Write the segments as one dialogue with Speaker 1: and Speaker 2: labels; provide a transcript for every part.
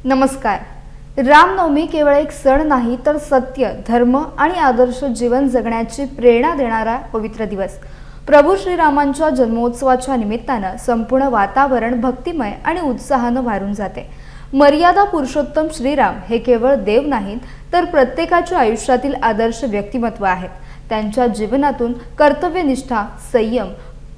Speaker 1: नमस्कार. रामनवमी केवळ एक सण नाही तर सत्य, धर्म आणि आदर्श जीवन जगण्याची प्रेरणा देणारा पवित्र दिवस. प्रभू श्रीरामांच्या जन्मोत्सवाच्या निमित्तानं संपूर्ण वातावरण भक्तिमय आणि उत्साहानं भारून जाते. मर्यादा पुरुषोत्तम श्रीराम हे केवळ देव नाहीत तर प्रत्येकाच्या आयुष्यातील आदर्श व्यक्तिमत्व आहेत. त्यांच्या जीवनातून कर्तव्यनिष्ठा, संयम,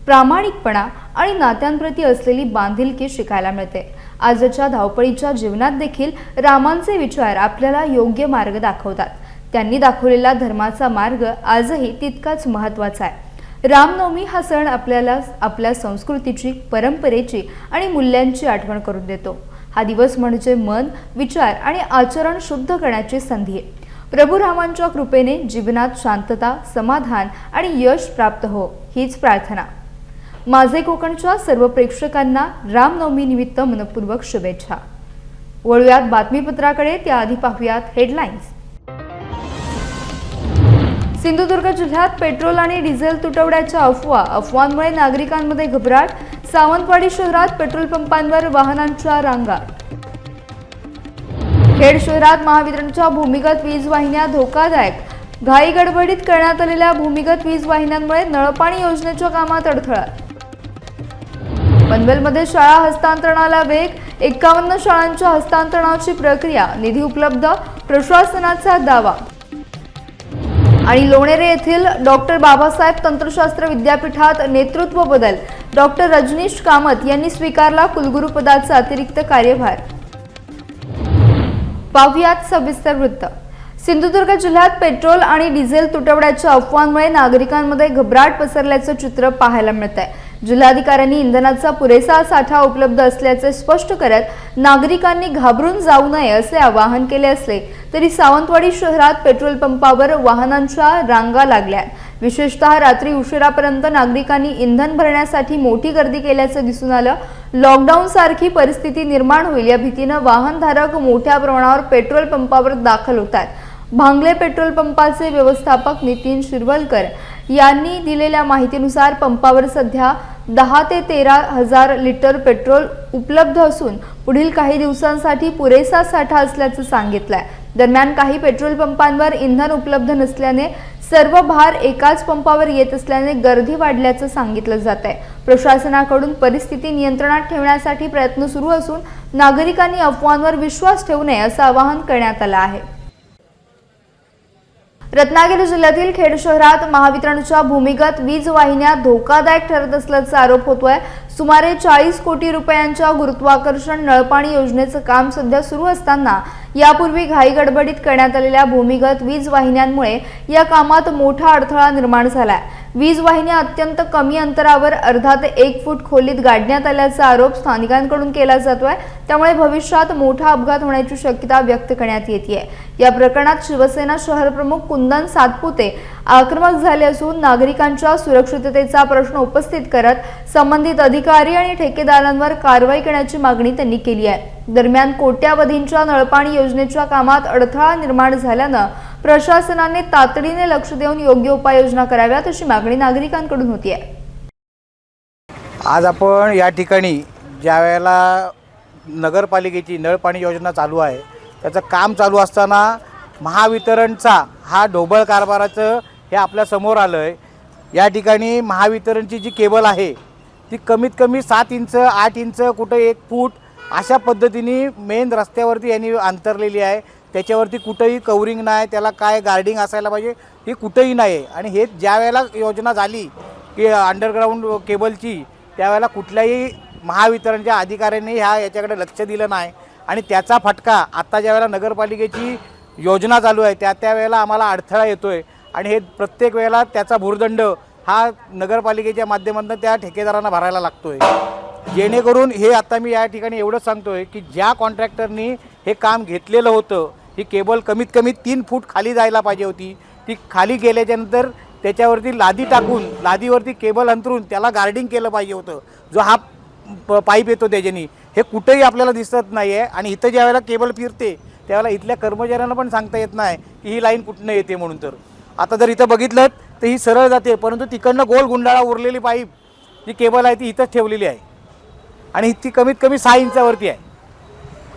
Speaker 1: प्रामाणिकपणा आणि नात्यांप्रती असलेली बांधिलकी शिकायला मिळते. आजच्या धावपळीच्या जीवनात देखील रामांचे विचार आपल्याला योग्य मार्ग दाखवतात. त्यांनी दाखवलेला धर्माचा मार्ग आजही तितकाच महत्त्वाचा आहे. रामनवमी हा सण आपल्याला आपल्या संस्कृतीची, परंपरेची आणि मूल्यांची आठवण करून देतो. हा दिवस म्हणजे मन, विचार आणि आचरण शुद्ध करण्याची संधी आहे. प्रभू रामांच्या कृपेने जीवनात शांतता, समाधान आणि यश प्राप्त हो, हीच प्रार्थना. माझे कोकणच्या सर्व प्रेक्षकांना रामनवमी निमित्त मनपूर्वक शुभेच्छा. वळूयात बातमीपत्राकडे. त्याआधी पाहूयात हेडलाईन्स. सिंधुदुर्ग जिल्ह्यात पेट्रोल आणि डिझेल तुटवड्याच्या अफवांमुळे नागरिकांमध्ये घबराट. सावंतवाडी शहरात पेट्रोल पंपांवर वाहनांच्या रांगा. खेड शहरात महावितरणच्या भूमिगत वीज वाहिन्या धोकादायक. घाई गडबडीत करण्यात आलेल्या भूमिगत वीज वाहिन्यांमुळे नळपाणी योजनेच्या कामात अडथळा. पनवेलमध्ये शाळा हस्तांतरणाला वेग. 51 शाळांच्या हस्तांतरणाची प्रक्रिया, निधी उपलब्ध, प्रशासनाचा दावा. आणि लोणेरे येथील डॉक्टर बाबासाहेब तंत्रशास्त्र विद्यापीठात नेतृत्व बदल. डॉक्टर रजनीश कामत यांनी स्वीकारला कुलगुरुपदाचा अतिरिक्त कार्यभार. पाहुयात सविस्तर वृत्त. सिंधुदुर्ग जिल्ह्यात पेट्रोल आणि डिझेल तुटवड्याच्या अफवांमुळे नागरिकांमध्ये घबराट पसरल्याचं चित्र पाहायला मिळत आहे. जिल्हाधिकाऱ्यांनी इंधनाचा पुरेसा साठा उपलब्ध असल्याचे स्पष्ट करत नागरिकांनी घाबरून जाऊ नये असे आवाहन केले असले तरी सावंतवाडी शहरात पेट्रोल पंपावर वाहनांच्या रांगा लागल्या. विशेषतः रात्री उशिरापर्यंत नागरिकांनी इंधन भरण्यासाठी मोठी गर्दी केल्याचं दिसून आलं. लॉकडाऊन सारखी परिस्थिती निर्माण होईल या भीतीनं वाहनधारक मोठ्या प्रमाणावर पेट्रोल पंपावर दाखल होतात. भांगले पेट्रोल पंपाचे व्यवस्थापक नितीन शिरवलकर यांनी दिलेल्या माहितीनुसार पंपावर सध्या 10 ते 13 हजार लिटर पेट्रोल उपलब्ध असून पुढील काही दिवसांसाठी पुरेसा साठा असल्याचं सांगितलंय. दरम्यान काही पेट्रोल पंपांवर इंधन उपलब्ध नसल्याने सर्व भार एकाच पंपावर येत असल्याने गर्दी वाढल्याचं सांगितलं जात आहे. प्रशासनाकडून परिस्थिती नियंत्रणात ठेवण्यासाठी प्रयत्न सुरू असून नागरिकांनी अफवांवर विश्वास ठेवू नये असं आवाहन करण्यात आलं आहे. रत्नागिरी जिल्ह्यातील खेड शहरात महावितरणच्या भूमिगत वीज वाहिन्या धोकादायक ठरत असल्याचा आरोप होतोय. सुमारे 40 कोटी रुपयांच्या गुरुत्वाकर्षण नळपाणी योजनेचं काम सध्या सुरू असताना यापूर्वी घाई गडबडीत करण्यात आलेल्या भूमिगत वीज वाहिन्यांमुळे या कामात मोठा अडथळा निर्माण झालाय. वीज वाहिन्या अत्यंत कमी अंतरावर अर्धा ते 1 फूट खोलीत गाडण्यात आल्याचा आरोप स्थानिकांकडून केला जातोय. त्यामुळे भविष्यात मोठा अपघात होण्याची शक्यता व्यक्त करण्यात येते. या प्रकरणात शिवसेना शहरप्रमुख कुंदन सातपुते आक्रमक झाले असून नागरिकांच्या सुरक्षिततेचा प्रश्न उपस्थित करत संबंधित अधिकारी आणि ठेकेदारांवर कारवाई करण्याची मागणी त्यांनी केली आहे. दरम्यान कोट्यावधींच्या नळपाणी योजनेच्या कामात अडथळा निर्माण झाल्यानं प्रशासनाने तातडीने लक्ष देऊन योग्य उपाययोजना कराव्यात अशी मागणी नागरिकांकडून होती आहे.
Speaker 2: आज आपण या ठिकाणी ज्या वेळेला नगरपालिकेची नळपाणी योजना चालू आहे त्याचं काम चालू असताना महावितरणचा हा ढोबळ कारभाराचं हे आपल्या समोर आलं आहे. या ठिकाणी महावितरणची जी केबल आहे ती कमीत कमी 7 इंच 8 इंच कुठं 1 फूट अशा पद्धतीने मेन रस्त्यावरती यांनी अंतरलेली आहे. त्याच्यावरती कुठंही कवरिंग नाही, त्याला काय गार्डिंग असायला पाहिजे हे कुठंही नाही. आणि हे ज्या वेळेला योजना झाली की अंडरग्राऊंड केबलची त्यावेळेला कुठल्याही महावितरणच्या अधिकाऱ्यांनी याच्याकडे लक्ष दिलं नाही. आणि त्याचा फटका आत्ता ज्या वेळेला नगरपालिकेची योजना चालू आहे त्यावेळेला आम्हाला अडथळा येतो आहे. आणि हे प्रत्येक वेळेला त्याचा भुर्दंड हा नगरपालिकेच्या माध्यमातून त्या ठेकेदारांना भरायला लागतो आहे. जेणेकरून हे आता मी या ठिकाणी एवढंच सांगतो आहे की ज्या कॉन्ट्रॅक्टरनी हे काम घेतलेलं होतं ही केबल कमीत कमी 3 फूट खाली जायला पाहिजे होती. ती खाली गेल्याच्यानंतर त्याच्यावरती लादी टाकून लादीवरती केबल अंतरून त्याला गार्डिंग केलं पाहिजे होतं. जो हा पाईप येतो त्याच्यानी हे कुठेही आपल्याला दिसत नाही आहे. आणि इथं ज्या वेळेला केबल फिरते त्यावेळेला इथल्या कर्मचाऱ्यांना पण सांगता येत नाही की ही लाईन कुठनं येते म्हणून. तर आता जर इथं बघितलं तर ही सरळ जाते, परंतु तिकडनं गोल गुंडाळा उरलेली पाईप जी केबल आहे ती इथंच ठेवलेली आहे आणि ती कमीत कमी 6 इंचावरती आहे.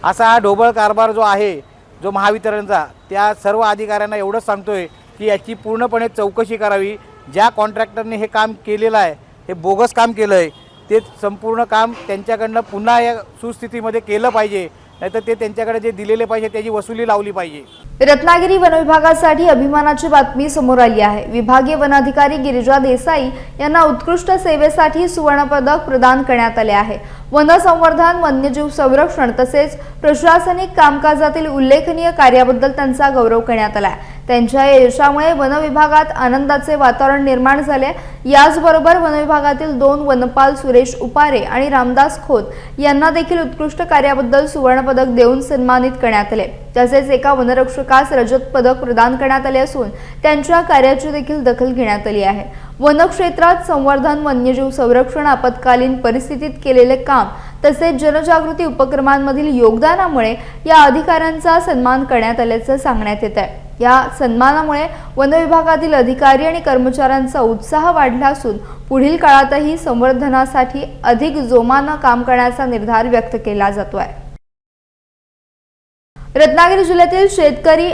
Speaker 2: असा हा ढोबळ कारभार जो आहे जो महावितरणचा, त्या सर्व अधिकाऱ्यांना एवढंच सांगतोय की याची पूर्णपणे चौकशी करावी. ज्या कॉन्ट्रॅक्टरने हे काम केलेलं आहे, हे बोगस काम केलं आहे, ते संपूर्ण काम त्यांच्याकडनं पुन्हा या सुस्थितीमध्ये केलं पाहिजे, नाहीतर ते त्यांच्याकडे जे दिलेले पाहिजे त्याची वसुली लावली पाहिजे.
Speaker 1: रत्नागिरी वन विभागासाठी अभिमानाची बातमी समोर आली आहे. विभागीय वन अधिकारी गिरिजा देसाई यांना उत्कृष्ट सेवेसाठी सुवर्ण पदक प्रदान करण्यात आले आहे. वन संवर्धन, वन्यजीव संरक्षण तसेच प्रशासनिक कामकाजातील उल्लेखनीय कार्याबद्दल त्यांचा गौरव करण्यात आला. त्यांच्या या यशामुळे वन विभागात आनंदाचे वातावरण निर्माण झाले. याचबरोबर वन विभागातील 2 वनपाल सुरेश उपारे आणि रामदास खोत यांना देखील उत्कृष्ट कार्याबद्दल सुवर्ण पदक देऊन सन्मानित करण्यात आले. तसेच एका वनरक्षकास रजत पदक प्रदान करण्यात आले असून त्यांच्या कार्याची देखील दखल घेण्यात आली आहे. वनक्षेत्रात संवर्धन, वन्यजीव संरक्षण, आपत्कालीन परिस्थितीत केलेले काम तसेच जनजागृती उपक्रमांमधील योगदानामुळे या अधिकाऱ्यांचा सन्मान करण्यात आल्याचं सांगण्यात येत आहे. या सन्मानामुळे वन विभागातील अधिकारी आणि कर्मचाऱ्यांचा उत्साह वाढला असून पुढील काळातही संवर्धनासाठी अधिक जोमानं काम करण्याचा निर्धार व्यक्त केला जातोय. रत्नागिरी जिल्ह्यातील शेतकरी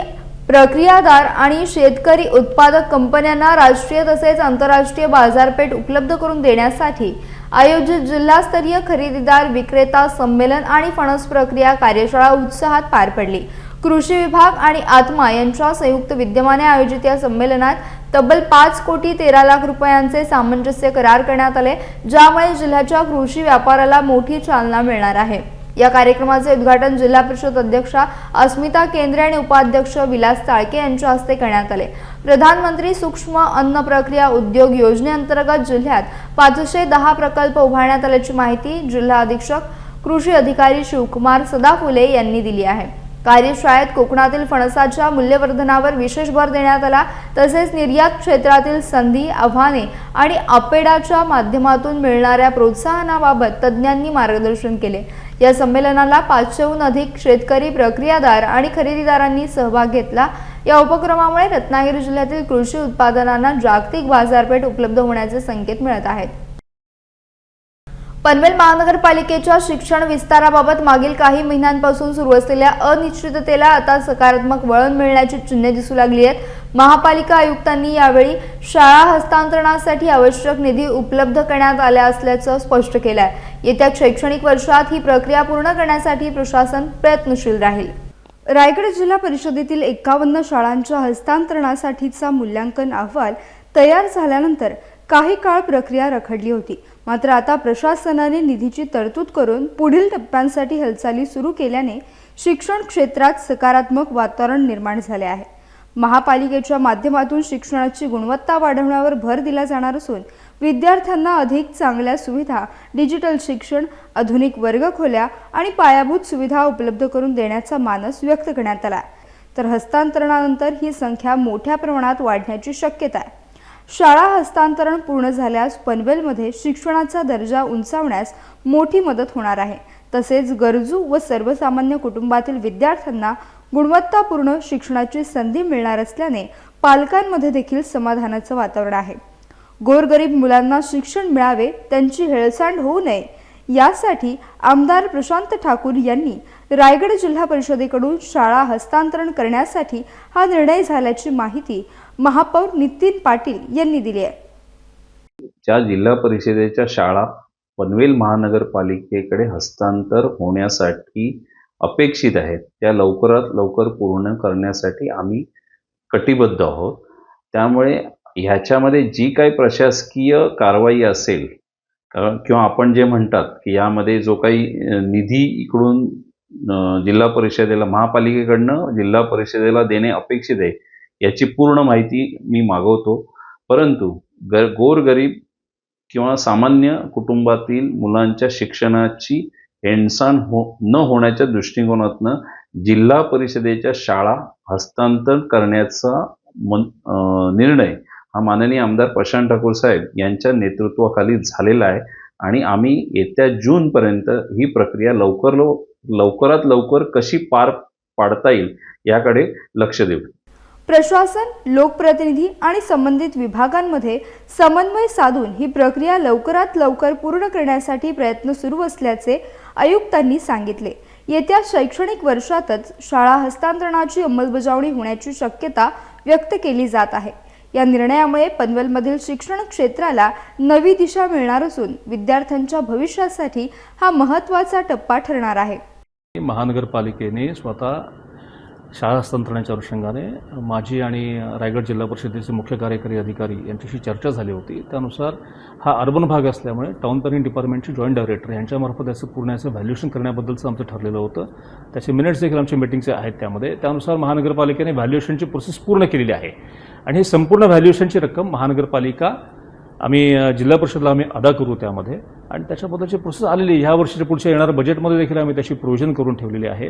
Speaker 1: प्रक्रियादार आणि शेतकरी उत्पादक कंपन्यांना राष्ट्रीय तसेच आंतरराष्ट्रीय बाजारपेठ उपलब्ध करून देण्यासाठी आयोजित जिल्हास्तरीय खरेदीदार विक्रेता संमेलन आणि फणस प्रक्रिया कार्यशाळा उत्साहात पार पडली. कृषी विभाग आणि आत्मा यांच्या संयुक्त विद्यमाने आयोजित या संमेलनात तब्बल 5 कोटी 13 लाख रुपयांचे सामंजस्य करार करण्यात आले, ज्यामुळे जिल्ह्याच्या कृषी व्यापाराला मोठी चालना मिळणार आहे. या कार्यक्रमाचे उद्घाटन जिल्हा परिषद अध्यक्षा अस्मिता केंद्रे आणि उपाध्यक्ष विलास चाळके यांच्या हस्ते करण्यात आले. प्रधानमंत्री सूक्ष्म अन्न प्रक्रिया उद्योग योजनेअंतर्गत जिल्ह्यात 510 प्रकल्प उभारण्यात आल्याची माहिती जिल्हा अधीक्षक कृषी अधिकारी शिवकुमार सदाफुले यांनी दिली आहे. कार्यशाळेत कोकणातील फणसाच्या मूल्यवर्धनावर विशेष भर देण्यात आला. तसेच निर्यात क्षेत्रातील संधी, आव्हाने आणि अपेडाच्या माध्यमातून मिळणाऱ्या प्रोत्साहनाबाबत तज्ज्ञांनी मार्गदर्शन केले. या संमेलनाला 500हून अधिक शेतकरी, प्रक्रियादार आणि खरेदीदारांनी सहभाग घेतला. या उपक्रमामुळे रत्नागिरी जिल्ह्यातील कृषी उत्पादनांना जागतिक बाजारपेठ उपलब्ध होण्याचे संकेत मिळत आहेत. पनवेल महानगरपालिकेच्या शिक्षण विस्ताराबाबत मागील काही महिन्यांपासून सुरू असलेल्या अनिश्चिततेला आता सकारात्मक वळण मिळण्याची चिन्हे दिसू लागली आहेत. महापालिका आयुक्तांनी यावेळी शाळा हस्तांतरणासाठी आवश्यक निधी उपलब्ध करण्यात आला असल्याचं स्पष्ट केलं आहे. येत्या शैक्षणिक वर्षात ही प्रक्रिया पूर्ण करण्यासाठी प्रशासन प्रयत्नशील राहील. रायगड जिल्हा परिषदेतील 51 शाळांच्या हस्तांतरणासाठीचा मूल्यांकन अहवाल तयार झाल्यानंतर काही काळ प्रक्रिया रखडली होती. मात्र आता प्रशासनाने निधीची तरतूद करून पुढील टप्प्यांसाठी हालचाली सुरू केल्याने शिक्षण क्षेत्रात सकारात्मक वातावरण निर्माण झाले आहे. महापालिकेच्या माध्यमातून शिक्षणाची गुणवत्ता वाढवण्यावर भर दिला जाणार असून विद्यार्थ्यांना अधिक चांगल्या सुविधा, डिजिटल शिक्षण, आधुनिक वर्गखोल्या आणि पायाभूत सुविधा उपलब्ध करून देण्याचा मानस व्यक्त करण्यात आला. तर हस्तांतरणानंतर ही संख्या मोठ्या प्रमाणात वाढण्याची शक्यता आहे. शाळा हस्तांतरण पूर्ण झाल्यास पनवेलमध्ये शिक्षणाचा दर्जा उंचावण्यास मोठी मदत होणार आहे. तसेच गरजू व सर्वसामान्य कुटुंबातील विद्यार्थ्यांना गुणवत्तापूर्ण शिक्षणाची संधी मिळणार असल्याने पालकांमध्ये देखील समाधानाचं वातावरण आहे. गोरगरीब मुलांना शिक्षण मिळावे, त्यांची हेळसांड होऊ नये यासाठी आमदार प्रशांत ठाकूर यांनी रायगड जिल्हा परिषदेकडून शाळा हस्तांतरण करण्यासाठी हा निर्णय झाल्याची माहिती महापौर नितीन पाटील यांनी दिली आहे.
Speaker 3: ज्या जिल्हा परिषदेच्या शाळा पनवेल महानगरपालिकेकडे हस्तांतर होण्यासाठी अपेक्षित आहेत त्या लवकरात लवकर पूर्ण करण्यासाठी आम्ही कटिबद्ध आहोत. त्यामुळे ह्याच्यामध्ये जी काही प्रशासकीय कारवाई असेल किंवा आपण जे म्हणतात की यामध्ये जो काही निधी इकडून जिल्हा परिषदेला, महापालिकेकडनं जिल्हा परिषदेला देणे अपेक्षित आहे याची पूर्ण माहिती मी मागवतो. परंतु गोरगरीब किंवा सामान्य कुटुंबातील मुलांच्या शिक्षणाची हेळसांड न होण्याच्या दृष्टिकोनातनं जिल्हा परिषदेच्या शाळा हस्तांतर करण्याचा निर्णय हा माननीय आमदार प्रशांत ठाकूर साहेब यांच्या नेतृत्वाखाली झालेला आहे आणि आम्ही येत्या जूनपर्यंत ही प्रक्रिया लवकरात लवकर कशी पार पाडता येईल याकडे लक्ष देऊ.
Speaker 1: प्रशासन, लोकप्रतिनिधी आणि संबंधित विभागांमध्ये समन्वय साधून ही प्रक्रिया लवकरात लवकर पूर्ण करण्यासाठी प्रयत्न सुरू असल्याचे आयुक्तांनी सांगितले. येत्या शैक्षणिक वर्षातच शाळा हस्तांतरणाची अंमलबजावणी होण्याची शक्यता व्यक्त केली जात आहे। या निर्णयामुळे पनवेलमधील शिक्षण क्षेत्राला नवी दिशा मिळणार असून विद्यार्थ्यांच्या भविष्यासाठी हा महत्त्वाचा टप्पा ठरणार आहे।
Speaker 4: महानगरपालिकेने स्वतः शाळा हस्तांतरणाच्या अनुषंगाने माझी आणि रायगड जिल्हा परिषदेचे मुख्य कार्यकारी अधिकारी यांच्याशी चर्चा झाली होती। त्यानुसार हा अर्बन भाग असल्यामुळे टाउन प्लॅनिंग डिपार्टमेंटचे जॉईंट डायरेक्टर यांच्यामार्फत याचं पूर्ण याचं व्हॅल्युएशन करण्याबद्दलचं आमचं ठरलेलं होतं। त्याचे मिनिट्स देखील आमच्या मीटिंगचे आहेत त्यामध्ये। त्यानुसार महानगरपालिकेने व्हॅल्युएशनची प्रोसेस पूर्ण केलेली आहे आणि ही संपूर्ण व्हॅल्युएशनची रक्कम महानगरपालिका आम्ही जिल्हा परिषदला आम्ही अदा करू त्यामध्ये आणि त्याच्याबद्दलची प्रोसेस आलेली आहे। ह्या वर्षीच्या पुढच्या येणाऱ्या बजेटमध्ये देखील आम्ही त्याची प्रोव्हिजन करून ठेवलेली आहे।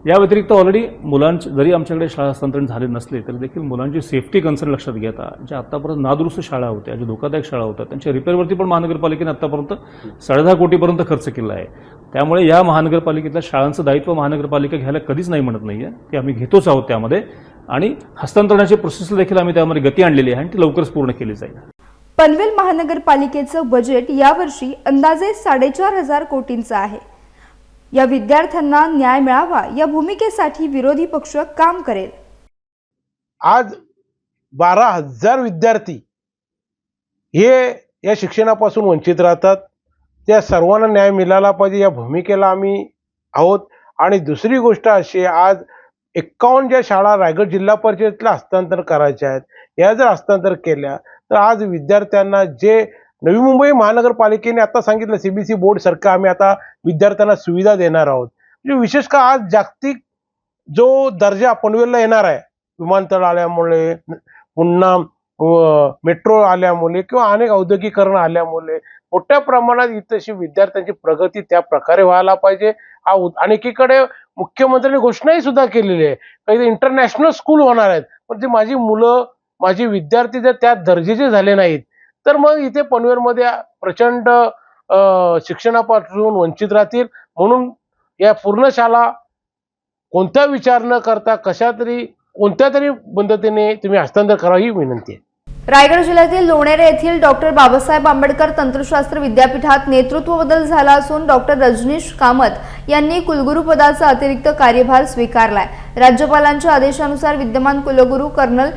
Speaker 4: या व्यतिरिक्त ऑलरेडी मुलांचे जरी आमच्याकडे शाळा हस्तांतरण झाले नसले तरी देखील मुलांची सेफ्टी कन्सर्न लक्षात घेता ज्या आत्तापर्यंत नादुरुस्त शाळा होत्या, ज्या धोकादायक शाळा होत्या, त्यांच्या रिपेअरवरती पण महानगरपालिकेने आत्तापर्यंत 10.5 कोटीपर्यंत खर्च केला आहे। त्यामुळे या महानगरपालिकेतल्या शाळांचं दायित्व महानगरपालिका घ्यायला कधीच नाही म्हणत नाही आहे, ते आम्ही घेतोच आहोत त्यामध्ये आणि हस्तांतरणाच्या प्रोसेसला देखील आम्ही त्यामध्ये गती आणलेली आहे आणि ती लवकरच पूर्ण केली जाईल।
Speaker 1: पनवेल महानगरपालिकेचं बजेट यावर्षी अंदाजे 4.5 कोटींचं आहे। या विद्यार्थ्यांना न्याय मिळावा या भूमिकेसाठी विरोधी पक्ष काम करेल।
Speaker 5: आज 12,000 विद्यार्थी हे या शिक्षणापासून वंचित राहतात। त्या सर्वांना न्याय मिळाला पाहिजे या भूमिकेला आम्ही आहोत। आणि दुसरी गोष्ट अशी आहे, आज 51 ज्या शाळा रायगड जिल्हा परिषदेला हस्तांतर करायच्या आहेत, या जर हस्तांतर केल्या तर आज विद्यार्थ्यांना जे नवी मुंबई महानगरपालिकेने आता सांगितलं CBSE बोर्ड सारखं आम्ही आता विद्यार्थ्यांना सुविधा देणार आहोत। म्हणजे विशेष का आज जागतिक जो दर्जा पनवेलला येणार आहे, विमानतळ आल्यामुळे, पुन्हा मेट्रो आल्यामुळे किंवा अनेक औद्योगिकरण आल्यामुळे मोठ्या प्रमाणात इथेशी विद्यार्थ्यांची प्रगती त्या प्रकारे व्हायला पाहिजे। आणि एकीकडे मुख्यमंत्र्यांनी घोषणाही सुद्धा केलेली आहे, काही इंटरनॅशनल स्कूल होणार आहेत, पण ते माझी मुलं माझे विद्यार्थी जर त्या दर्जाचे झाले नाहीत तर मग इथे पनवेलमध्ये प्रचंड शिक्षणापासून वंचित राहतील। म्हणून या पूर्ण शाळा कोणता विचार न करता कोणत्या तरी पद्धतीने तुम्ही हस्तांतर करावं ही विनंती आहे।
Speaker 1: रायगड जिल्ह्यातील लोणेरे येथील डॉक्टर बाबासाहेब आंबेडकर तंत्रशास्त्र विद्यापीठात नेतृत्व बदल झाला असून डॉक्टर रजनीश कामत यांनी कुलगुरू पदाचा अतिरिक्त कार्यभार स्वीकारलाय। राज्यपालांच्या आदेशानुसार विद्यमान कुलगुरू कर्नल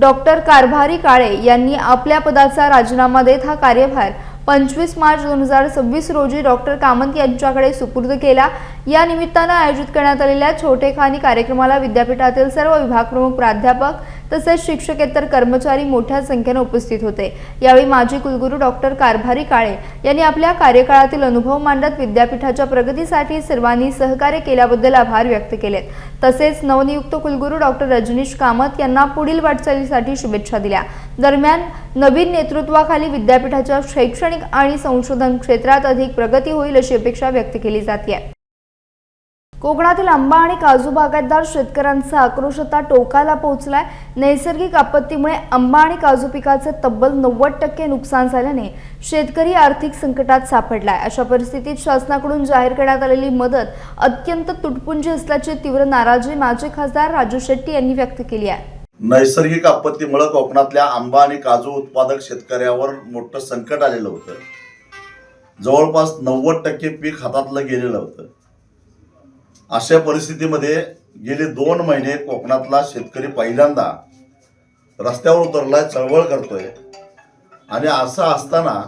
Speaker 1: डॉक्टर कारभारी काळे यांनी आपल्या पदाचा राजीनामा देत हा कार्यभार 25 मार्च 2026 रोजी डॉक्टर कामत यांच्याकडे सुपूर्द केला। या निमित्तानं आयोजित करण्यात आलेल्या छोटेखानी कार्यक्रमाला विद्यापीठातील सर्व विभाग प्रमुख, प्राध्यापक तसेच शिक्षकेतर कर्मचारी मोठ्या संख्येने उपस्थित होते। यावेळी माजी कुलगुरू डॉक्टर कारभारी काळे यांनी आपल्या कार्यकाळातील अनुभव मांडत विद्यापीठाच्या प्रगतीसाठी सर्वांनी सहकार्य केल्याबद्दल आभार व्यक्त केलेत। तसेच नवनियुक्त कुलगुरू डॉक्टर रजनीश कामत यांना पुढील वाटचालीसाठी शुभेच्छा दिल्या। दरम्यान नवीन नेतृत्वाखाली विद्यापीठाच्या शैक्षणिक आणि संशोधन क्षेत्रात अधिक प्रगती होईल अशी अपेक्षा व्यक्त केली जाते। कोकणातील आंबा आणि काजू बागायतदार शेतकऱ्यांचा आक्रोश आता टोकाला पोहोचलाय। नैसर्गिक आपत्तीमुळे आंबा आणि काजू पिकाचे तब्बल 90% नुकसान झाल्याने शेतकरी आर्थिक संकटात सापडलाय। अशा परिस्थितीत शासनाकडून जाहीर करण्यात आलेली मदत अत्यंत तुटपुंजी असल्याची तीव्र नाराजी माजी खासदार राजू शेट्टी यांनी व्यक्त केली आहे।
Speaker 6: नैसर्गिक आपत्तीमुळे कोकणातल्या आंबा आणि काजू उत्पादक शेतकऱ्यावर मोठं संकट आलेलं होतं। जवळपास 90% पीक हातातलं गेलेलं होतं। अशा परिस्थितीमध्ये गेले 2 महिने कोकणातला शेतकरी पहिल्यांदा रस्त्यावर उतरलाय, चळवळ करतोय आणि असं असताना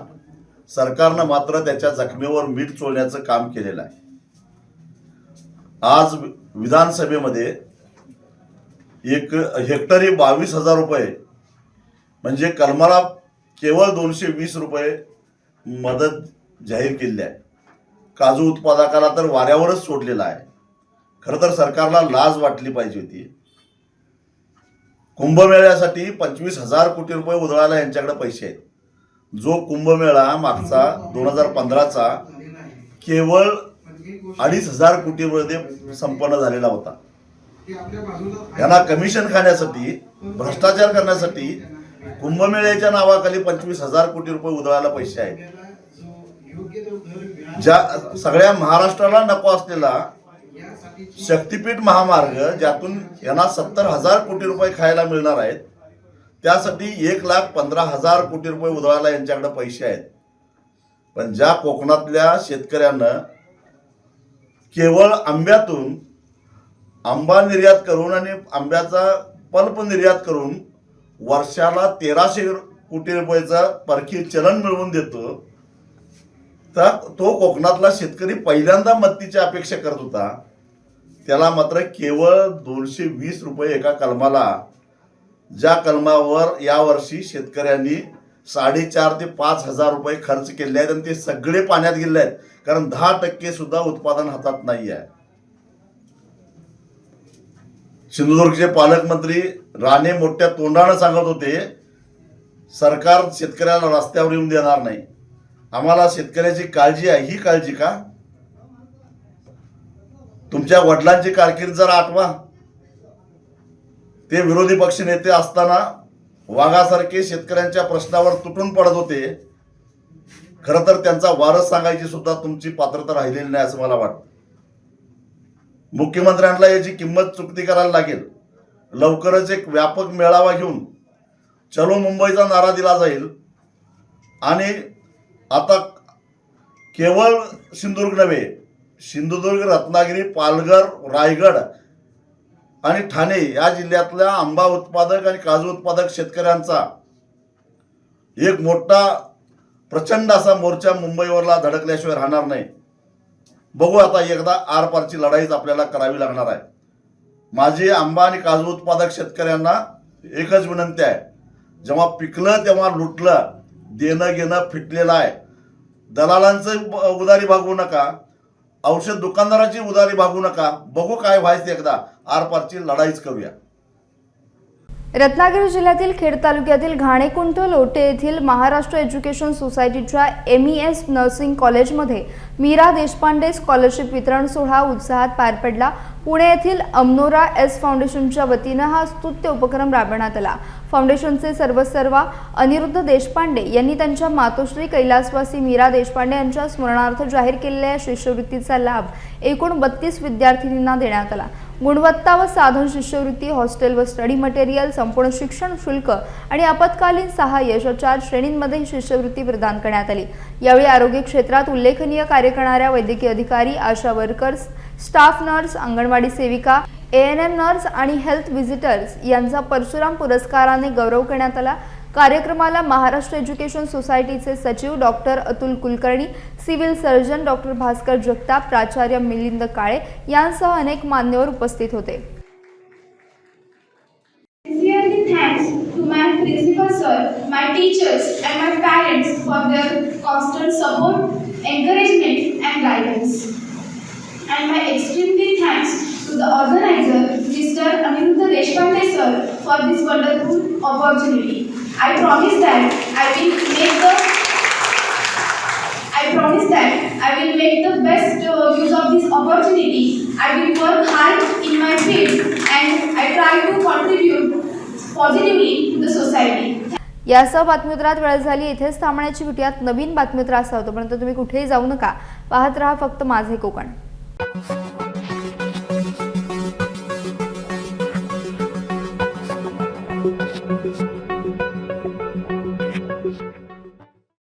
Speaker 6: सरकारनं मात्र त्याच्या जखमेवर मीठ चोळण्याचं काम केलेलं आहे। आज विधानसभेमध्ये एक हेक्टरी 22,000 रुपये म्हणजे कलमाला केवळ 220 रुपये मदत जाहीर केली आहे। काजू उत्पादकाला तर वाऱ्यावरच सोडलेला आहे। खरं तर सरकारला लाज वाटली पाहिजे होती। कुंभमेळ्यासाठी 25,000 कोटी रुपये उधळायला यांच्याकडे पैसे आहेत। जो कुंभमेळा मागचा 2015चा केवळ 2,500 कोटीमध्ये संपन्न झालेला होता। यांना कमिशन खाण्यासाठी, भ्रष्टाचार करण्यासाठी कुंभमेळ्याच्या नावाखाली 25,000 कोटी रुपये उधळायला पैसे आहेत। ज्या सगळ्या महाराष्ट्राला नको असलेला शक्तीपीठ महामार्ग, ज्यातून यांना 70,000 कोटी रुपये खायला मिळणार आहेत, त्यासाठी 1,15,000 कोटी रुपये उधळायला यांच्याकडे पैसे आहेत। पण ज्या कोकणातल्या शेतकऱ्यांना केवळ आंब्यातून आंबा निर्यात करून आणि आंब्याचा पल्प निर्यात करून वर्षाला 1300 कोटी रुपयाचा परकीय चलन मिळवून देतो, तर तो कोकणातला शेतकरी पहिल्यांदा मदतीची अपेक्षा करत होता. त्याला मात्र केवळ 220 रुपये एका कलमाला, ज्या कलमावर यावर्षी शेतकऱ्यांनी 4,500 ते 5,000 रुपये खर्च केले आहेत आणि ते सगळे पाण्यात गेले आहेत, कारण 10% सुद्धा उत्पादन हातात नाही आहे. सिंधुदुर्गचे पालकमंत्री राणे मोठ्या तोंडानं सांगत होते, सरकार शेतकऱ्याला रस्त्यावर येऊन देणार नाही. आम्हाला शेतकऱ्याची काळजी आहे. ही काळजी का? तुमच्या वडिलांची कारकीर्द जरा आठवा. ते विरोधी पक्ष नेते असताना वाघासारखे शेतकऱ्यांच्या प्रश्नावर तुटून पडत होते. खरं तर त्यांचा वारस सांगायची सुद्धा तुमची पात्रता राहिलेली नाही असं मला वाटतं. मुख्यमंत्र्यांना याची किंमत चुकती करायला लागेल. लवकरच एक व्यापक मेळावा घेऊन चलो मुंबईचा नारा दिला जाईल आणि आता केवळ सिंधुदुर्ग नव्हे, सिंधुदुर्ग, रत्नागिरी, पालघर, रायगड आणि ठाणे या जिल्ह्यातल्या आंबा उत्पादक आणि काजू उत्पादक शेतकऱ्यांचा एक मोठा प्रचंड असा मोर्चा मुंबईवरला धडकल्याशिवाय राहणार नाही. बघू आता एकदा आरपारची लढाईच आपल्याला करावी लागणार आहे. माझी आंबा आणि काजू उत्पादक शेतकऱ्यांना एकच विनंती आहे, जेव्हा पिकलं तेव्हा लुटलं. देणं घेणं फिटलेलं आहे. दलालांचं उदारी भागवू नका, औषध दुकानदाराची उदारी भागवू नका. बघू काय व्हायचं, एकदा आरपारची लढाईच करूया.
Speaker 1: रत्नागिरी जिल्ह्यातील खेड तालुक्यातील घाणेकुंट लोटे येथील महाराष्ट्र एज्युकेशन सोसायटीच्या MES नर्सिंग कॉलेजमध्ये मीरा देशपांडे स्कॉलरशिप वितरण सोहळा उत्साहात पार पडला. पुणे येथील अमनोरा S फाउंडेशनच्या वतीनं हा स्तुत्य उपक्रम राबवण्यात आला. फाउंडेशनचे सर्वसर्वा अनिरुद्ध देशपांडे यांनी त्यांच्या मातोश्री कैलासवासी मीरा देशपांडे यांच्या स्मरणार्थ जाहीर केलेल्या शिष्यवृत्तीचा लाभ एकूण 32 विद्यार्थिनींना देण्यात आला. गुणवत्ता व साधन शिष्यवृत्ती, हॉस्टेल व स्टडी मटेरियल, संपूर्ण शिक्षण शुल्क आणि आपत्कालीन सहाय्य अशा 4 श्रेणींमध्ये ही शिष्यवृत्ती प्रदान करण्यात आली. यावेळी आरोग्य क्षेत्रात उल्लेखनीय कार्य करणाऱ्या वैद्यकीय अधिकारी, आशा वर्कर्स, स्टाफ नर्स, अंगणवाडी सेविका, ANM नर्स आणि हेल्थ व्हिजिटर्स यांचा परशुराम पुरस्काराने गौरव करण्यात आला. कार्यक्रमाला महाराष्ट्र एज्युकेशन सोसायटीचे सचिव doctor Atul Kulkarni, civil surgeon doctor Bhaskar Jagtap, प्राचार्य मिलिंद काळे यांसह अनेक मान्यवर उपस्थित होते.
Speaker 7: Sincerely thanks to my principal sir, my teachers and my parents for their constant support, encouragement and guidance. And my extremely thanks to the organizer, Mr. Aniruddha Deshpande sir, for this wonderful opportunity. I promise that I will make the best use of this opportunity. I will work hard in my field and I try to contribute positively to the society.
Speaker 1: यासह बातमीपत्रात वेळ झाली. इथेच थांबण्याची भेटूयात नवीन बातमीपत्र असा होतो. परंतु तुम्ही कुठेही जाऊ नका. पाहत रहा फक्त माझे कोकण.